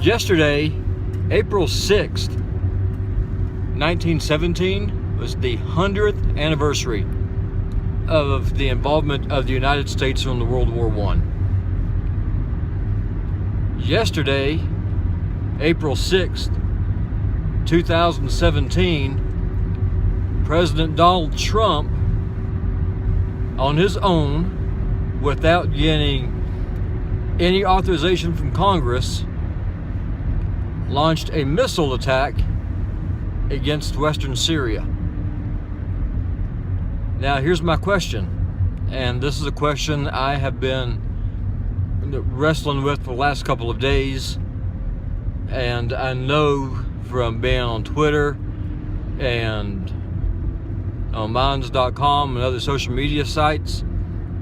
Yesterday, April 6th, 1917, was the 100th anniversary of the involvement of the United States in the World War I. Yesterday, April 6th, 2017, President Donald Trump, on his own, without getting any authorization from Congress, launched a missile attack against western Syria. Now, here's my question, and this is a question I have been wrestling with for the last couple of days, and I know from being on Twitter and on minds.com and other social media sites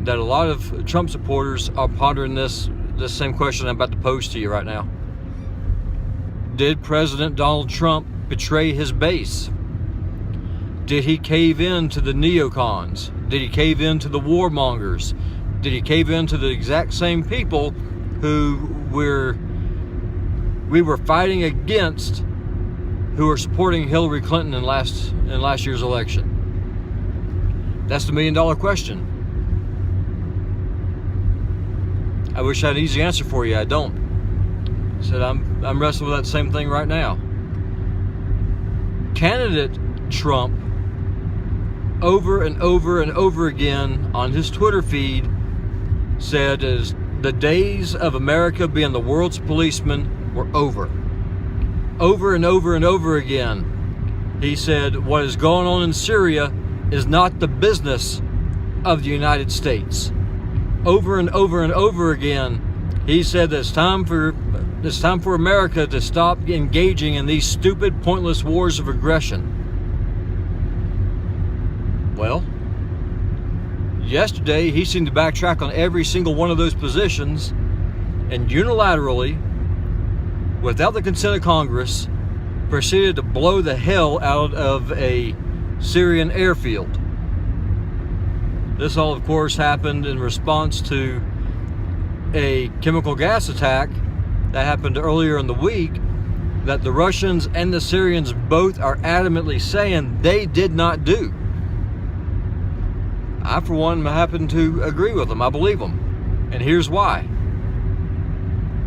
that a lot of Trump supporters are pondering this same question I'm about to pose to you right now. Did President Donald Trump betray his base? Did he cave in to the neocons? Did he cave in to the warmongers? Did he cave in to the exact same people who we were fighting against, who were supporting Hillary Clinton in last year's election? That's the million-dollar question. I wish I had an easy answer for you. I don't. I said I'm wrestling with that same thing right now. Candidate Trump, over and over and over again on his Twitter feed, said as the days of America being the world's policeman were over. Over and over and over again, he said what is going on in Syria is not the business of the United States. Over and over and over again, he said that it's time for America to stop engaging in these stupid, pointless wars of aggression. Well, yesterday he seemed to backtrack on every single one of those positions and unilaterally, without the consent of Congress, proceeded to blow the hell out of a Syrian airfield. This all, of course, happened in response to a chemical gas attack that happened earlier in the week that the Russians and the Syrians both are adamantly saying they did not do. I, for one, happen to agree with them. I believe them. And here's why.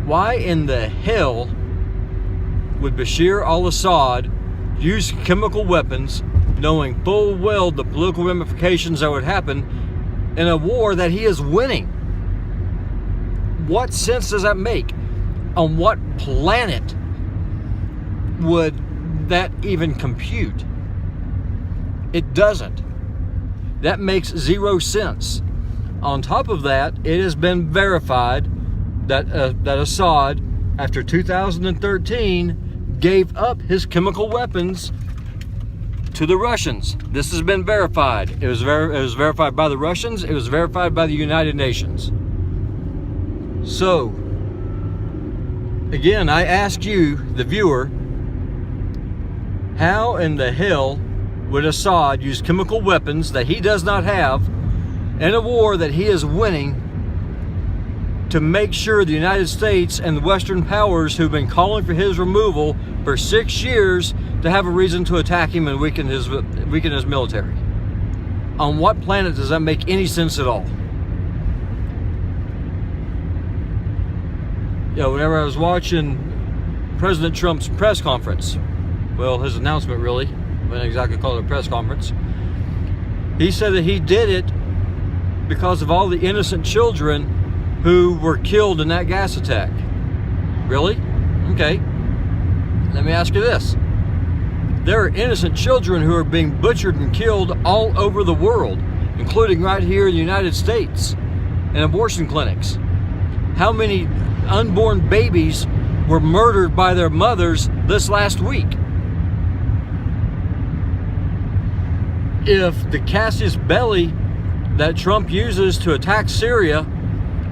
Why in the hell would Bashar al-Assad use chemical weapons knowing full well the political ramifications that would happen in a war that he is winning? What sense does that make? On what planet would that even compute? It doesn't. That makes zero sense. On top of that, it has been verified that Assad, after 2013, gave up his chemical weapons to the Russians. This has been verified. It was verified by the Russians. It was verified by the United Nations. So, again, I ask you, the viewer, how in the hell would Assad use chemical weapons that he does not have in a war that he is winning to make sure the United States and the Western powers who've been calling for his removal for 6 years to have a reason to attack him and weaken his military? On what planet does that make any sense at all? You know, whenever I was watching President Trump's press conference, well, his announcement really, I wouldn't exactly call it a press conference, he said that he did it because of all the innocent children who were killed in that gas attack. Really? Okay. Let me ask you this. There are innocent children who are being butchered and killed all over the world, including right here in the United States, in abortion clinics. How many unborn babies were murdered by their mothers this last week? If the casus belli that Trump uses to attack Syria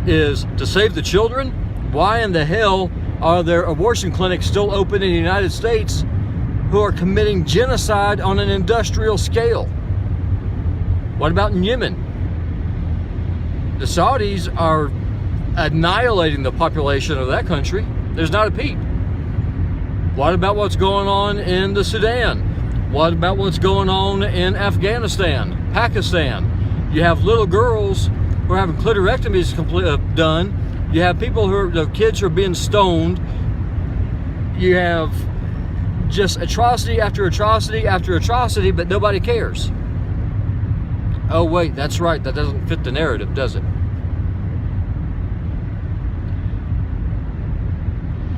is to save the children, why in the hell are there abortion clinics still open in the United States who are committing genocide on an industrial scale? What about in Yemen? The Saudis are annihilating the population of that country. There's not a peep. What about what's going on in the Sudan? What about what's going on in Afghanistan, Pakistan? You have little girls who are having clitorectomies done. You have people who are, the kids who are being stoned. You have just atrocity after atrocity after atrocity, but nobody cares. Oh wait, that's right, that doesn't fit the narrative, does it?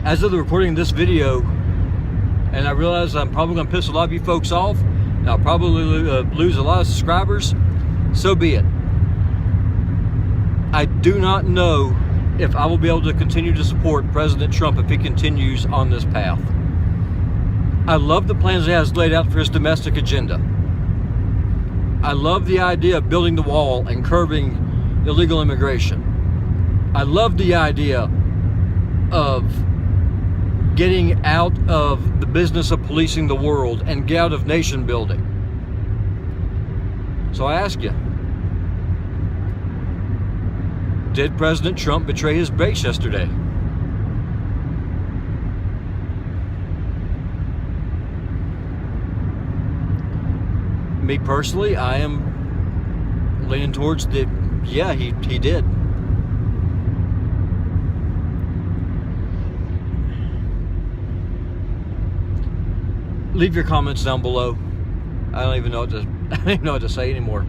As of the recording of this video, and I realize I'm probably going to piss a lot of you folks off, and I'll probably lose a lot of subscribers, so be it. I do not know if I will be able to continue to support President Trump if he continues on this path. I love the plans he has laid out for his domestic agenda. I love the idea of building the wall and curbing illegal immigration. I love the idea of getting out of the business of policing the world and get out of nation building. So I ask you, did President Trump betray his base yesterday? Me personally, I am leaning towards yeah, he did. Leave your comments down below. I don't even know what to say anymore.